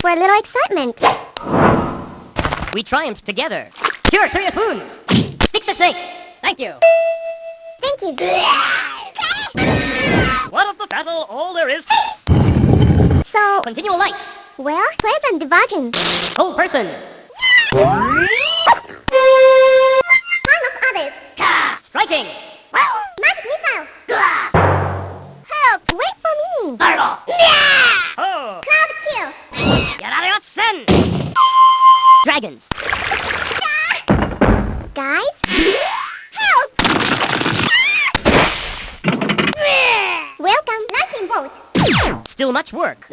for a little excitement. We triumphed together. Here are serious wounds. Sticks to snakes. Thank you. Thank you. What of the battle all there is? So, Continual light. well, pleasant diversion. Whole person. Time of others. Striking. Magic missile. Help, wait for me. Fireball. Oh. Cloud kill. Yarariotsen. Dragons. Guys, help. Welcome, launching boat. Still much work.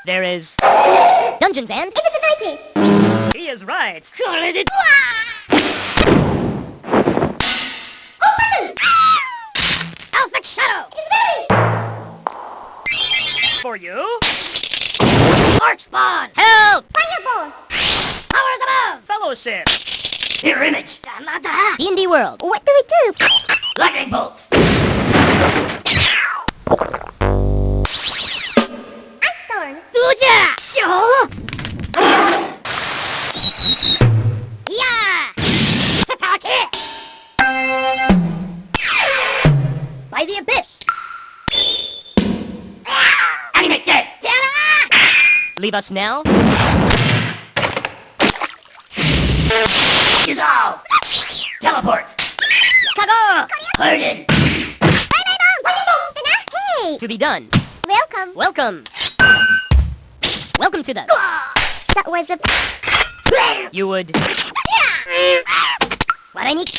There is dungeons and Invisibility. he is right. Open. Alpha Shadow. For you. Arc Spawn. Help. Fireball. Powers above. Fellowship. Mirror image. D&D world. What do we do? Lightning bolts. Ice storm. By the abyss. Animate dead. Leave us now. Dissolve. Teleport. Kago. Harden. Hey, To be done. welcome. Welcome. Welcome to the... That was a... You would... What I need...